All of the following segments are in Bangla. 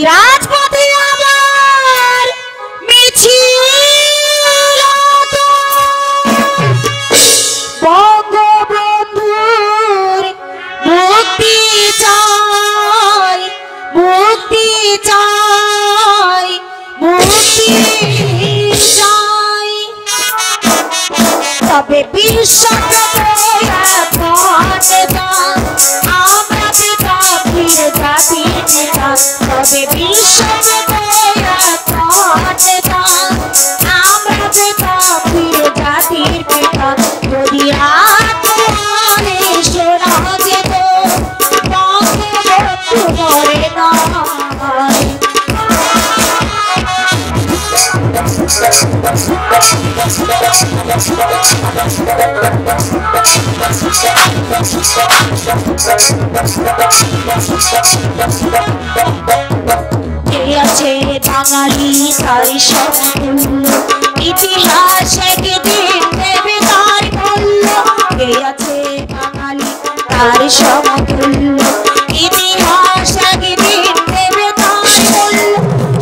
রাজপথে আমার মিছিল বঙ্গবন্ধুর মুক্তি চাই, মুক্তি চাই, মুক্তি চাই। তবে বিশ্বপ্রভু আমরা পিতা ফিরে জাতির নেতা, তবে বিশ্বপ্রভু আমরা পিতা ফিরে জাতির পিতা। যদি আত্মনে শোনা যেত বঙ্গবন্ধু মরে নাই। আছে বাঙালি তার সমতুল্য, ইতিহাস একদিন দেবে তার মূল্য। কে আছে বাঙালি তার সমতুল্য, ইতিহাস একদিন দেবে তার মূল্য।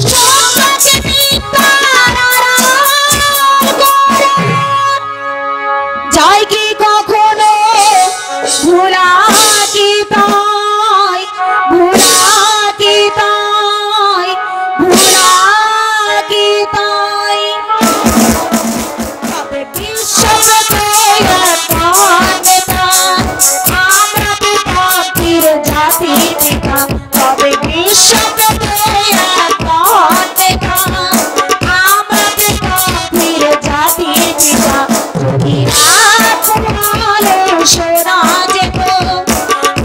সত্যকে মিথ্যার আড়াল করে যায় কি কখনো ভোলা কি তাই, ভোলা কি তাই, ভোলা কি তাই। তবে আমরা পিতা ফিরে জাতির পিতা, তবে আমরা পিতা ফিরে জাতির পিতা। যদি শোনা যেত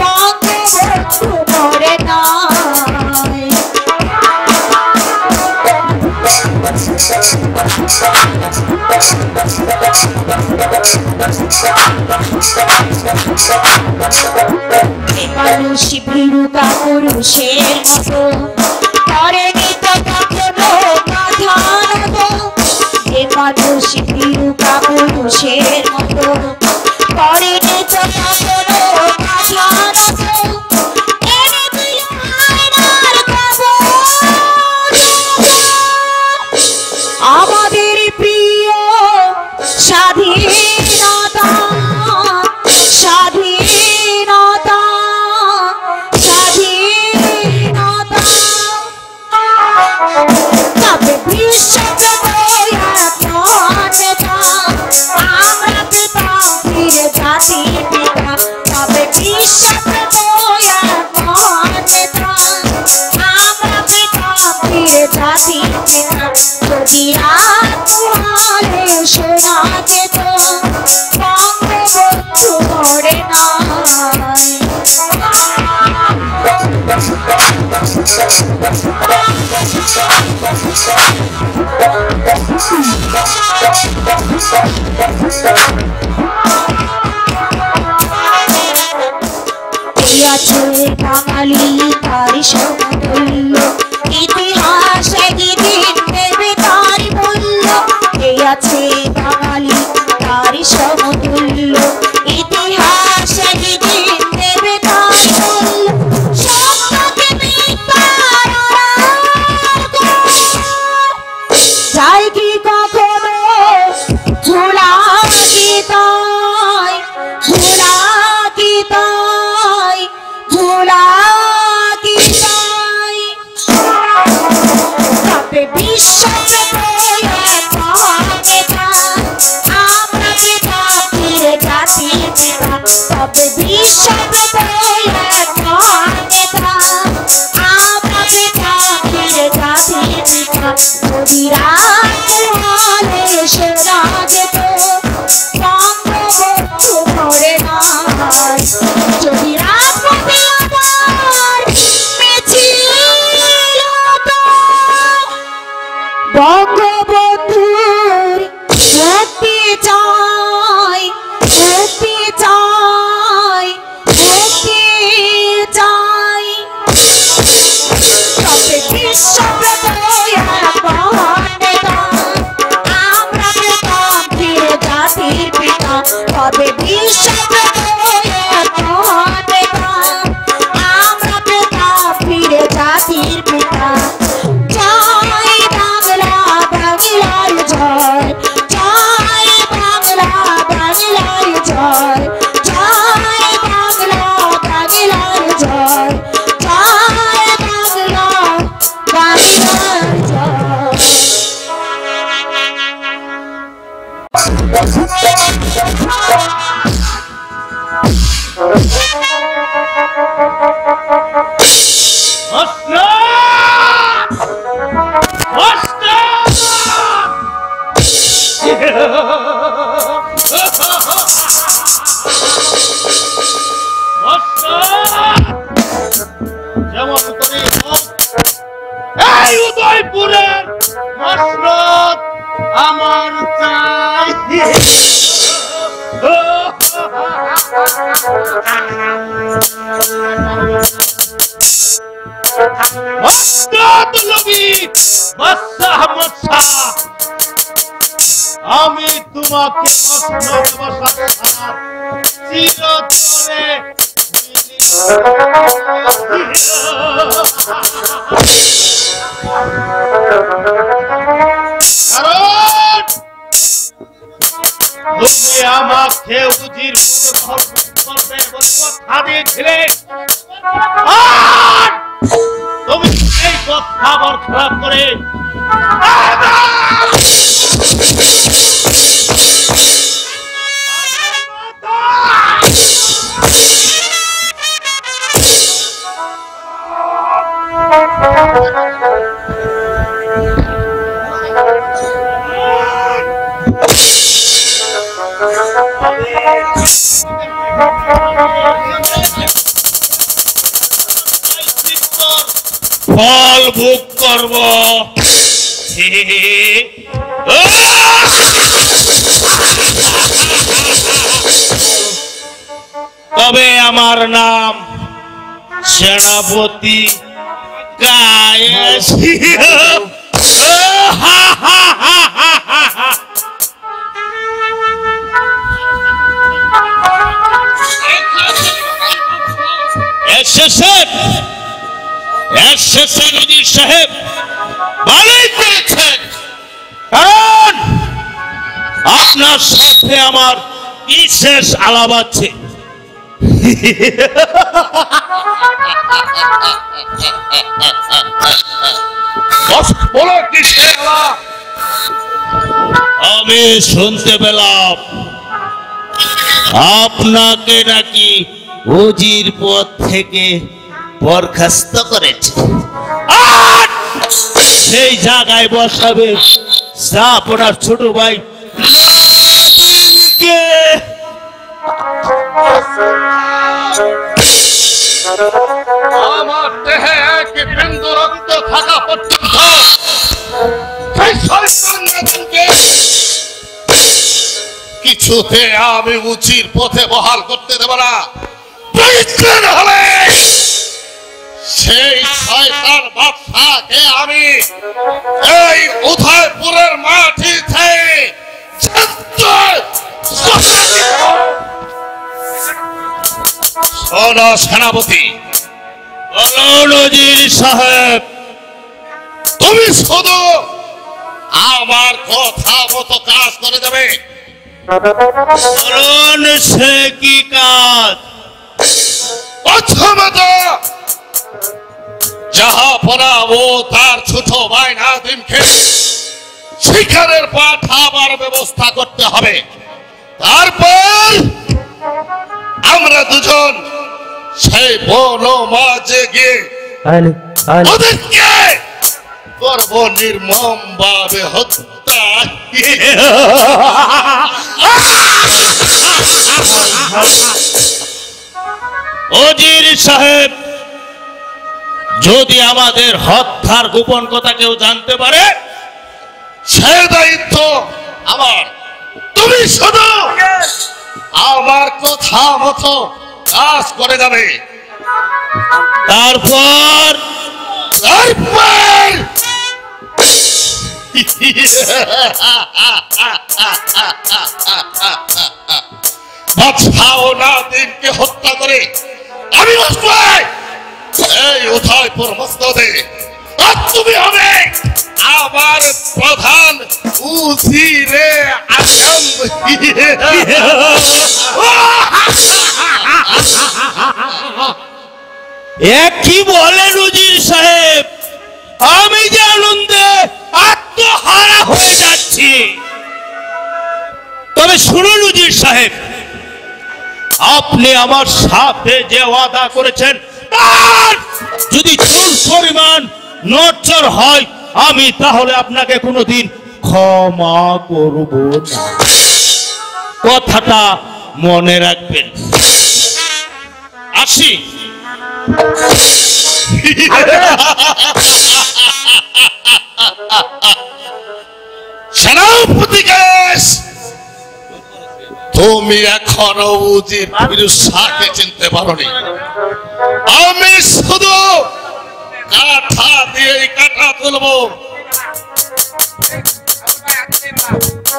বঙ্গবন্ধু মরে নাই। মানুষ ভীরুতা পুরুষের মতো করেনি তো কখনো মাথা নত। যে মানুষ ভীরুতা পুরুষের মতো করেনি তো কখনো মাথা নত। আমাদের প্রিয় স্বাধীনতা, স্বাধীনতা, স্বাধীনতা। তবে আমরা পিতা ফিরে জাতির পিতা, তবে আমরা পিতা ফিরে জাতির পিতা। যদি আত্মহারে শোনা যেত বঙ্গবন্ধু মরে নাই। আছে বাঙালি তার সমতুল্য, ইতিহাস একদিন দেবে তার মূল্য। এই আছে বাঙালি তার সমতুল্য, ইতিহাস একদিন দেবে তার মূল্য। সত্যকে মিথ্যার আড়াল করে যায় কি কখনো ভোলা কি তাই, ভোলা কি তাই, ভোলা কি তাই। তবে আমরা পিতা ফিরে জাতির পিতা, তবে আমরা পিতা ফিরে জাতির পিতা। যদি রাজপথে শোনা যেত বঙ্গবন্ধু মরে নাই। যদি রাজপথে আমার মিছিল বঙ্গবন্ধুর মুক্তি চাই, মুক্তি চাই, মুক্তি চাই। তবে আমরা পিতা ফিরে জাতির পিতা, তবে আমরা পিতা ফিরে জাতির পিতা। যেমন করি এই উদয়পুরের মসনদ আমার চাই। মসনদ নবী বাদশাহ মশা, আমি তোমাকে মসনদ বসাচ্ছি চিরতরে। তুমি আমাকে উজির করবে বলে কথা দিয়েছিলে, তুমি এই কথা বরখলাপ করে ফল ভোগ করব। তবে আমার নাম সেনাপতি কায়েস। এসেছেন উজির সাহেব, ভালোই করেছেন, কারণ আপনার সাথে আমার বিশেষ আলাপ আছে। আমি শুনতে পেলাম আপনাকে নাকি উজির পদ থেকে বরখাস্ত করেছে, আর সেই জায়গায় বসাবে যা আপনার ছোট ভাই আমার দেহে এক বিন্দু রক্ত থাকা পর্যন্ত কিছুতে আমি উজির পথে বহাল করতে দেব না। প্রয়োজন হলে সেই শয়তান বাদশাকে আমি এই উদয়পুরের মাটিতে শোনো সেনাপতি, বলুন উজির সাহেব, তুমি শুধু আমার কথা মতো কাজ করে দেবে। বলুন সে কি কাজ? প্রথমত জাহাপনা ও তার ছোট ভাই নাদিমকে শিকারের পাঠাবার ব্যবস্থা করতে হবে। তারপর আমরা দুজন সেই বন মাঝে গিয়ে ওদেরকে করব নির্মম ভাবে হত্যা। উজির সাহেব, যদি আমাদের হত্যার গোপন কথা কেউ জানতে পারে সে দায়িত্ব আমার। তুমি শুধু আমার কথা মতো কাজ করে যাবে। তারপর নাদিমকে হত্যা করে আমি এই উদয়পুর মসনদে, আর তুমি হবে আমার প্রধান উজিরে আজম। কি বলেন উজির সাহেব? আমি যে আনন্দে আত্মহারা হয়ে যাচ্ছি। তবে শুনুন উজির সাহেব, সাহেব, আপনি আমার সাথে যে ওয়াদা করেছেন তার যদি চুল পরিমাণ নড়চড় হয় আমি তাহলে আপনাকে কোনোদিন ক্ষমা করব না। কথাটা মনে রাখবেন। আসি। সেনাপতি কেশ, তুমি এখনো উজির ফিরোজকে চিনতে পারোনি। আমি শুধু কাঁথা দিয়ে কাঁটা তুলবো,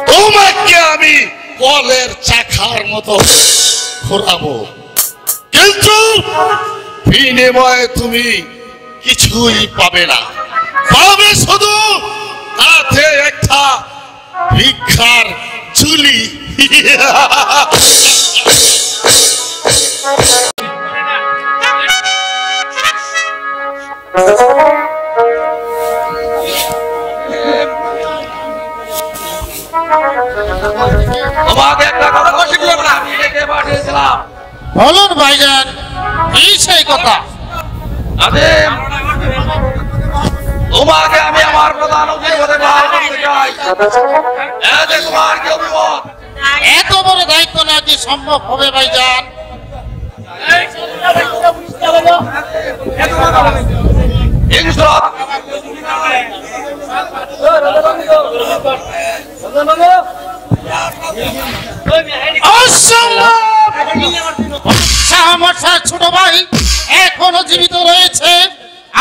তোমাকে আমি কলের চাকার মতো ঘোরাবো, কিন্তু বিনিময়ে তুমি কিছুই পাবে না। পাবে শুধু হাতে একটা ভিক্ষার ঝুলি। তোমাকে একটা কথা শিখলাম না, এটাকে পাঠিয়েছিলাম। বলুন ভাইজান, কি সেই কথা? নাদিম, তোমাকে আমি আমার প্রধান অতিথি হতে বহাল করতে চাই। এতে তোমার কি অভিমত? এত বড় দায়িত্ব না কি সম্ভব হবে ভাইজান? ইনশাআল্লাহ। আমার ছোট ভাই এখনো জীবিত রয়েছে।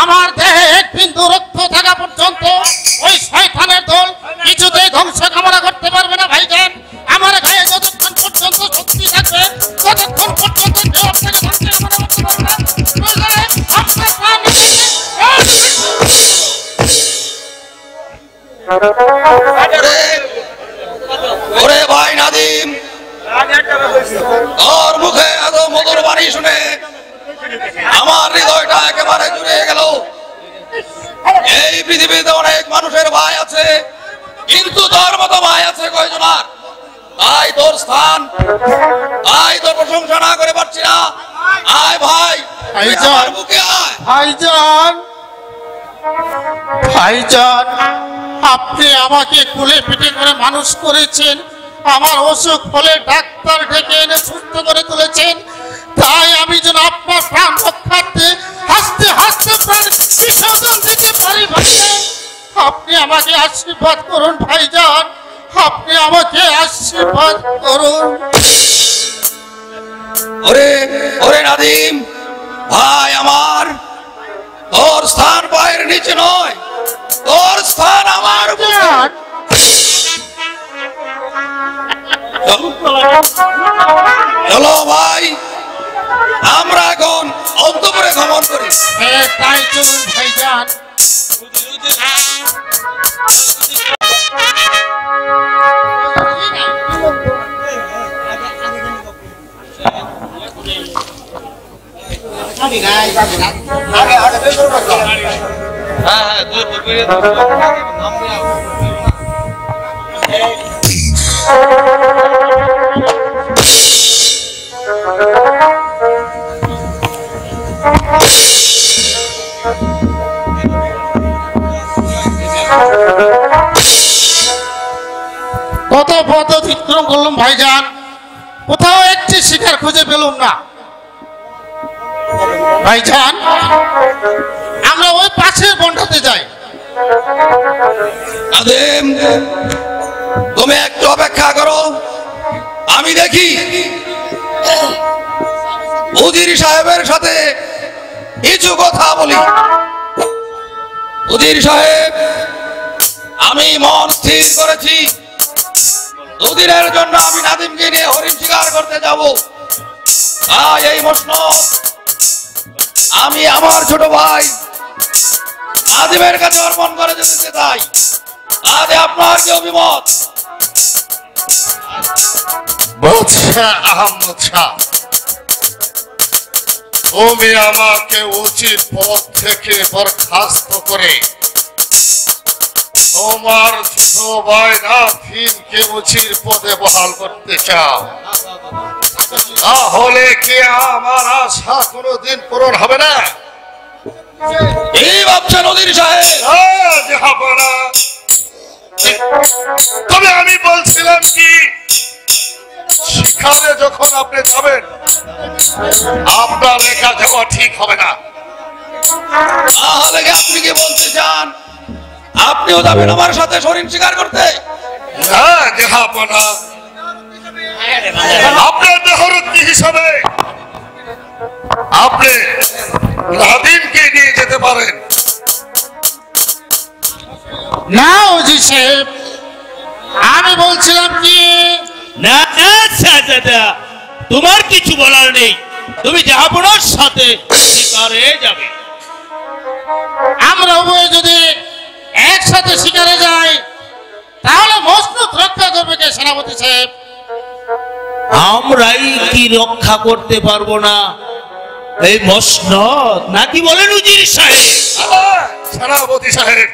আমার দেহে এক বিন্দু রক্ত থাকা পর্যন্ত ওই শয়তানের দল কিছুতেই ধ্বংস কামনা করতে পারবে না ভাইজান। আমার গায়ে যতক্ষণ পর্যন্ত শক্তি থাকবে ততক্ষণ পর্যন্ত কেউ আপনাকে ধ্বংস কামনা করতে পারবে না। প্রয়োজনে আপনার প্রাণ নিতে ওরে ভাই নাদিম, তোর মুখে এত মধুর বাণী শুনে আমার হৃদয়টা একেবারে জুড়ে গেল। এই পৃথিবীতে অনেক মানুষের ভাই আছে, কিন্তু তোর মতো ভাই আছে কয়জন? আর তাই তোর স্থান, তাই তোর প্রশংসা না করে পারছি না। আয় ভাই, আমার বুকে আয়। ভাইজান, ভাইজান, আপনি আমাকে কুলে পিঠে করে মানুষ করেছেন, আমার অসুখ হলে ডাক্তার ডেকে এনে সুস্থ করে তুলেছেন। তাই আমি যেন আপনার প্রাণ রক্ষার্থে হাসতে হাসতে প্রাণ বিসর্জন দিতে পারি ভাইজান। আপনি আমাকে আশীর্বাদ করুন ভাইজান, আপনি আমাকে আশীর্বাদ করুন। ওরে ওরে নাদিম ভাই আমার, তোর স্থান পায়ের নিচে নয়, তোর স্থান আমার বুকে। চলো ভাই, আমরা এখন অন্তপুরে ভ্রমণ করি। তাই চলুন ভাইজান। কত পথ অতিক্রম করলাম ভাইজান, কোথাও একটি শিকার খুঁজে পেলাম না। ভাইজান, আমরা ওই পাশের বনটাতে যাই। নাদিম, তুমি একটু অপেক্ষা করো, আমি দেখি উজির সাহেবের সাথে কিছু কথা বলি। উজির সাহেব, আমি মন স্থির করেছি, দুদিনের জন্য আমি নাদিমকে নিয়ে হরিণ শিকার করতে যাব। তাই এই মসনদ আমি আমার ছোট ভাই নাদিমের কাছে অর্পণ করে যেতে চাই। আজ আপনার কি অভিমত? আহমদ শাহ, তুমি আমাকে উচিত পথ থেকে বরখাস্ত করে তোমার ছোট ভাই নাথিনকে উচির পদে বহাল করতে চাও, তাহলে কি আমার আশা কোনোদিন পূরণ হবে না? এই ভাবছেন অধীর সাহেব? হবে না। তবে আমি বলছিলাম কি, শিকারে যখন আপনি যাবেন আপনার একা যাওয়া ঠিক হবে না। তাহলে কি আপনি কি বলতে চান আপনিও যাবেন আমার সাথে হরিণ শিকার করতে? না জাহাপনা, আপনার দেহরক্ষী হিসাবে আপনি নাদিমকে নিয়ে যেতে পারেন। না ওজি সাহেব, আমি বলছিলাম কি, না না শাহজাদা, তোমার কিছু বলার নেই, তুমি জাহাপনার সাথে শিকারে যাবে। আমরা উভয়ে যদি একসাথে শিকারে যাই তাহলে মসনদ রক্ষা করবে কে সেনাপতি সাহেব? আমরাই কি রক্ষা করতে পারবো না এই মসনদ, নাকি বলেন উজির সাহেব? সেনাপতি সাহেব,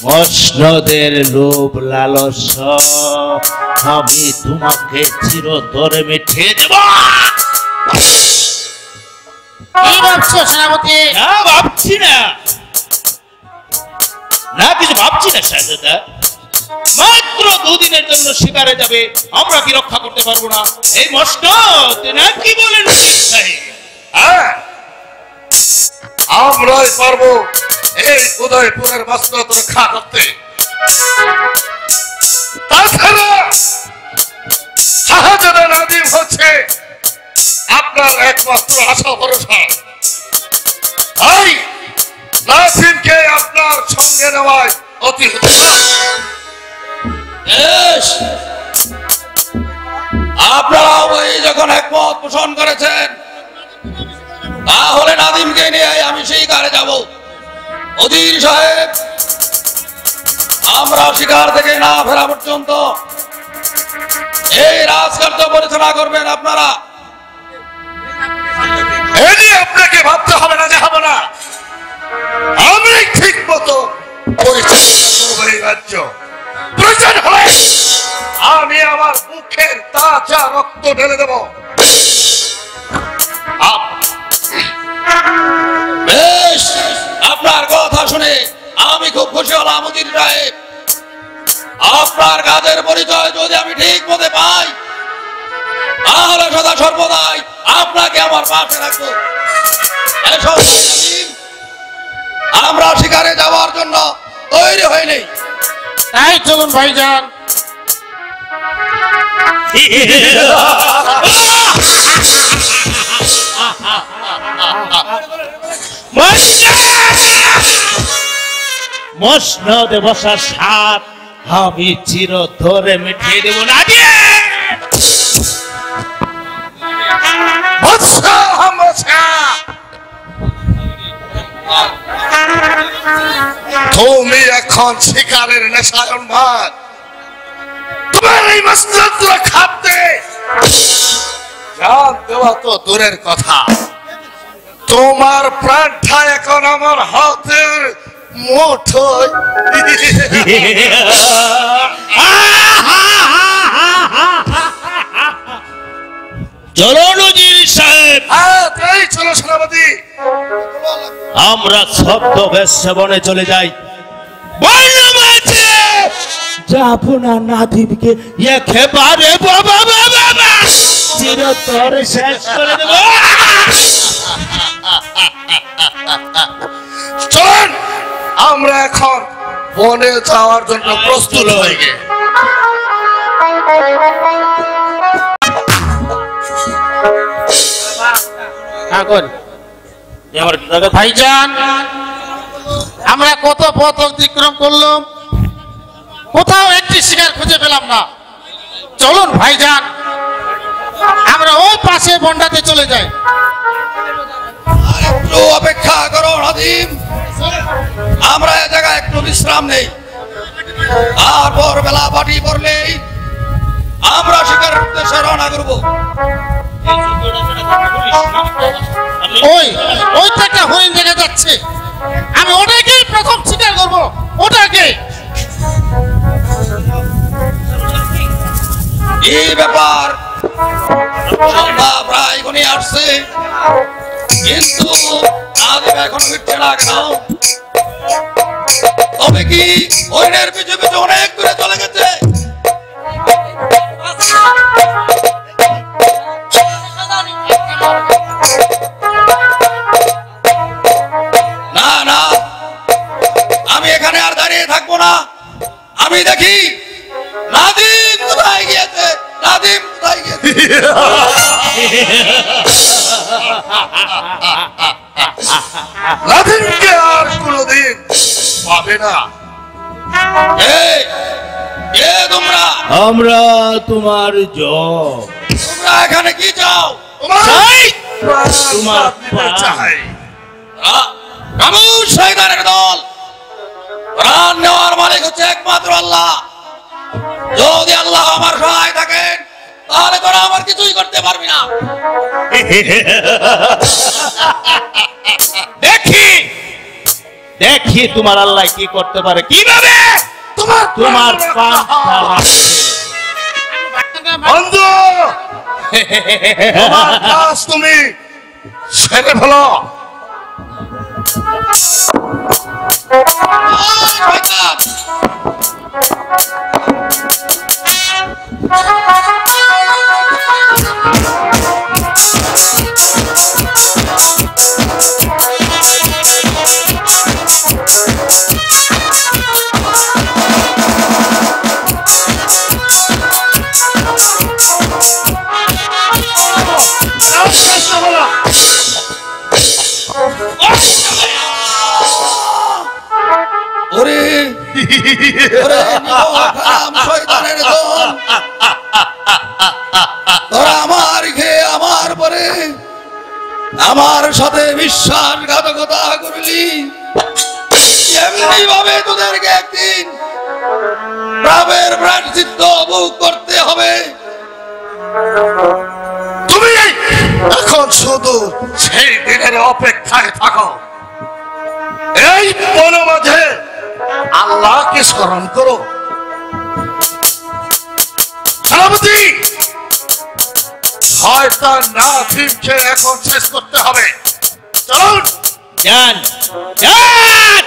মসনদের লোভ লালসা আমি তোমাকে চিরতরে মিটিয়ে দেব। কি ভাবছো সেনাপতি? না ভাবছি না, না কিছু ভাবছি না শাহজাদা। মাত্র দুদিনের জন্য শিকারে যাবে, আমরা কি রক্ষা করতে পারবো না এই মসনদ, নাকি বলেন উজির সাহেব? হ্যাঁ, আমরাই পারবো এই উদয়পুরের মসনদ রক্ষা করতে। তাছাড়া শাহজাদা নাদিম হচ্ছে আপনার একমাত্র আশা ভরসা। তাই নাসিমকে আপনার সঙ্গে নেওয়ায় অতি উত্তম। বেশ, আপনারা ওই যখন একমত পোষণ করেছেন তাহলে নাদিমকে নিয়ে আমি শিকারে যাব। অধীর সাহেব, আমরা শিকার থেকে না ফেরা পর্যন্ত এই রাজকার্য পরিচালনা করবেন আপনারা। এ নিয়ে আপনাকে ভাবতে হবে না, যাবো না, আমি ঠিক মতো পরিচালনা করবো এই রাজ্য। প্রয়োজন হলে আমি আমার মুখের তাজা রক্ত ঢেলে দেব। বেশ, আপনার কথা শুনে আমি খুব খুশি হলাম অধীর সাহেব। আপনার কাজের পরিচয় যদি আমি ঠিক মতে পাই তাহলে সদা সর্বদাই আপনাকে আমার পাশে রাখবো। এসব নাদিম, আমরা শিকারে যাওয়ার জন্য তৈরি হয়নি। তাই চলুন ভাইজান। মসনদে বসার স্বাদ আমি চিরতরে মিটিয়ে দেব না দিয়ে। তুমি এখন শিকারের নেশায় উন্মাদ। তোমার এই মসনদ রক্ষাতে জান দেওয়া তো দূরের কথা, তোমার প্রাণটা এখন আমার হাতের মুঠোয়। চলুন উজির সাহেব, হ্যাঁ, তাই চলো সেনাপতি। আমরা ছদ্মবেশ সেবনে চলে যাই। বললাম আছে যাবো না নাদিমকে একেবারে বাবা বাবা চিরতরে শেষ করে দেব। চলুন, আমরা এখন বনে যাওয়ার জন্য প্রস্তুত হয়ে গে। ভাইজান, আমরা কত পথ অতিক্রম করলাম, কোথাও একটি শিকার খুঁজে পেলাম না। চলুন ভাইজান, আমরা ওই পাশে বন্ডাতে চলে যাই। একটু অপেক্ষা করো নাদিম, আমরা এ জায়গায় একটু বিশ্রাম নেই। তারপর বেলা পাটি পড়লেই আমরা শিকারের উদ্দেশ্যে রওনা করবো। ওই ওইটা একটা হরিণ দেখা যাচ্ছে, আমি ওটাকেই প্রথম শিকার করবো, ওটাকে। এই ব্যাপার সন্ধ্যা প্রায় ঘনিয়ে আসছে, কিন্তু নাদিম এখনো ফিরছে না কেন? তবে কি হরিণের পিছু পিছু অনেক দূরে চলে গেছে? না না, আমি এখানে আর দাঁড়িয়ে থাকবো না, আমি দেখি নাদিম কোথায় গিয়েছে, নাদিম কোথায় গিয়েছে। নাদিমকে আর কোনোদিন পাবে না। এই, কে তোমরা? আমরা তোমার জব। তোমরা এখানে কি চাও? তোমার চাই। খামোশ শয়তানের দল, প্রাণ নেওয়ার মালিক হচ্ছে একমাত্র আল্লাহ। যদি আল্লাহ আমার সহায় থাকেন তাহলে তোরা আমার কিছুই করতে পারবি না। দেখি দেখি তোমার আল্লাহ কি করতে পারে, কিভাবে তোমার পান্তা লাগছে। বন্ধু, তোমার কাজ তুমি সেরে ফেলো। শয়তান, ওরে ওরে নিরহরাম শয়তানের দল, তোরা আমার খেয়ে আমার পরে আমার সাথে বিশ্বাসঘাতকতা করলি। এমনি ভাবে তোদেরকে একদিন প্রাবের প্রায়শ্চিত্ত ভোগ করতে হবে। তুমি এখন শুধু সেই দিনের অপেক্ষায় থাকো। এই বন মাঝে আল্লাহকে স্মরণ করো। সেনাপতি, শয়তান নাদিমকে এখন শেষ করতে হবে। চলুন। যান যান,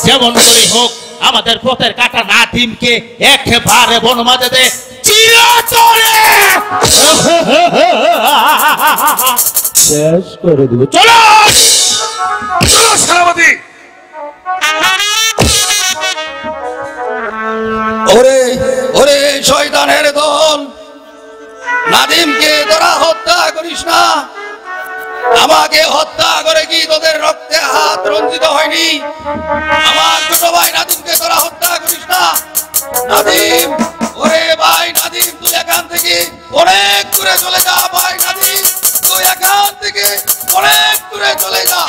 যেমন করে হোক আমাদের পথের কাটা নাদিমকে একেবারে বনমাঝে দে চিরতরে শেষ করে দেব। চলো চলো সেনাপতি। ওরে ওরে শয়তানের দল, নাদিমকে তোরা হত্যা করিস না। আমাকে হত্যা করে কি তোদের রক্তে হাত রঞ্জিত হয়নি? আমার ছোট ভাই নাদিমকে তোরা হত্যা করিস না। নাদিম, ওরে ভাই নাদিম, তুই এখান থেকে অনেক দূরে চলে যা। ভাই নাদিম, তুই এখান থেকে অনেক দূরে চলে যা।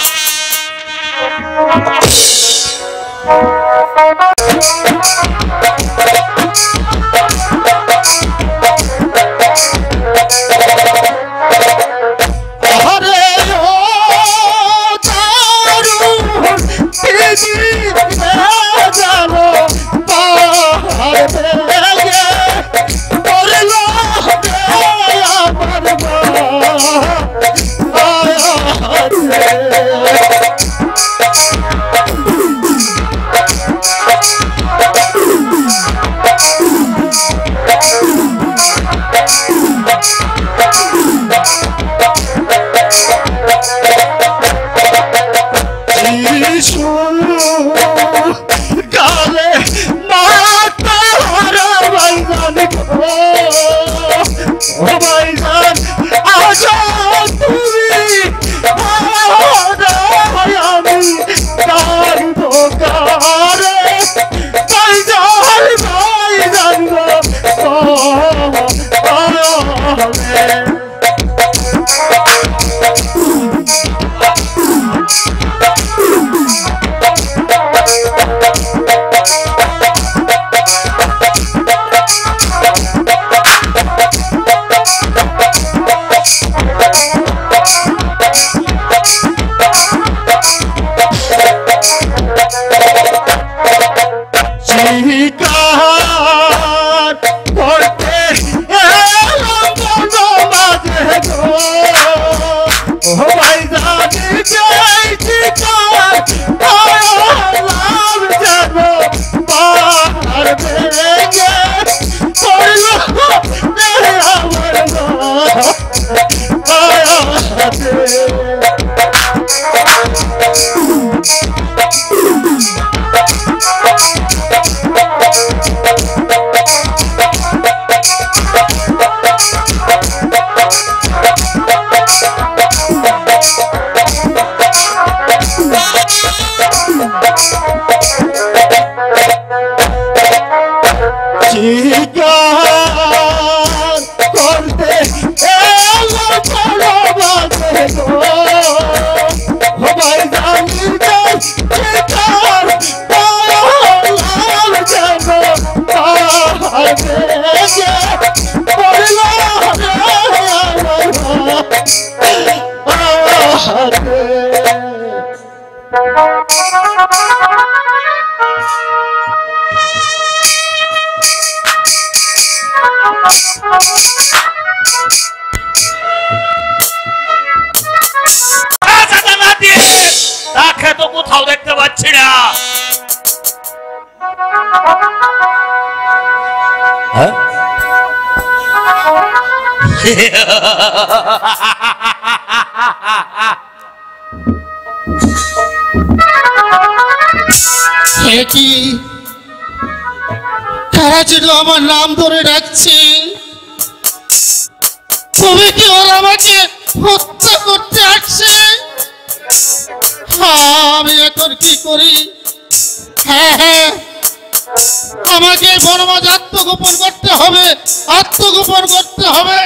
তাকে তো কোথাও দেখতে পাচ্ছি না। কি কারা যেন আমার নাম ধরে ডাকছে? তবে কি ওরা আমাকে হত্যা করতে আসছে? আমি এখন কি করি? হ্যাঁ হ্যাঁ, আমাকে বনমাঝ আত্মগোপন করতে হবে, আত্মগোপন করতে হবে।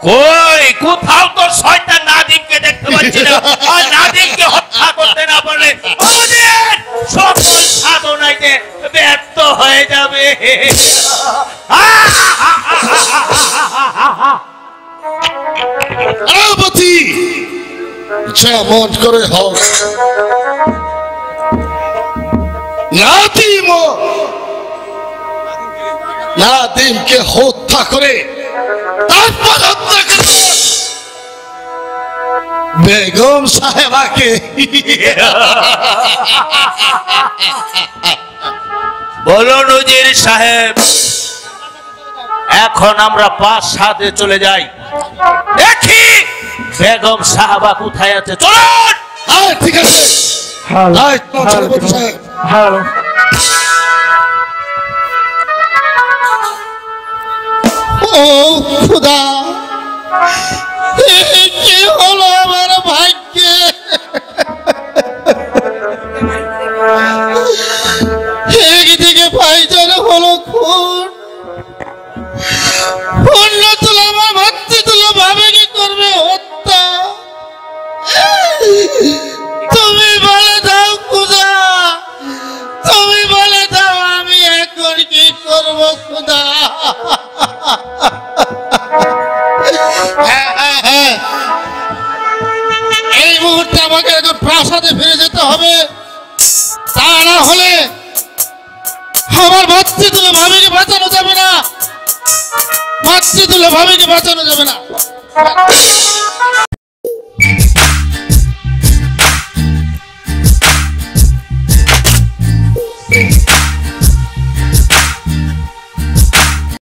কই কোথাও তো শয়তান নাদিমকে দেখতে পাচ্ছি না। আর নাদিমকে হত্যা করতে না পারলে আমাদের সকল সাধনাইতে ব্যর্থ হয়ে যাবে। আবতী যেমন করে হোক নাদিমকে হত্যা করে তারপর হত্যা করে বেগম সাহেবাকে। বলুন উজির সাহেব, এখন আমরা প্রাসাদে চলে যাই, দেখি বেগম সাহাবা কোথায় আছে। চলুন। হ্যাঁ ঠিক আছে। ও খুদা, কি হলো আমার ভাগ্যে? একদিকে ভাইজান হলো খুন, অন্য তুলে আমার ভাবতে তুলে ভাবে কি করবে হত্যা। তুমি বলে দাও খুদা, তুমি বলে দাও আমি এখন কি করব খুদা? এই মুহূর্তে আমাকে এখন প্রাসাদে ফিরে যেতে হবে, তা না হলে আমার মাতৃতুল্য ভাবিকে বাঁচানো যাবে না, মাতৃতুল্য ভাবিকে বাঁচানো যাবে না।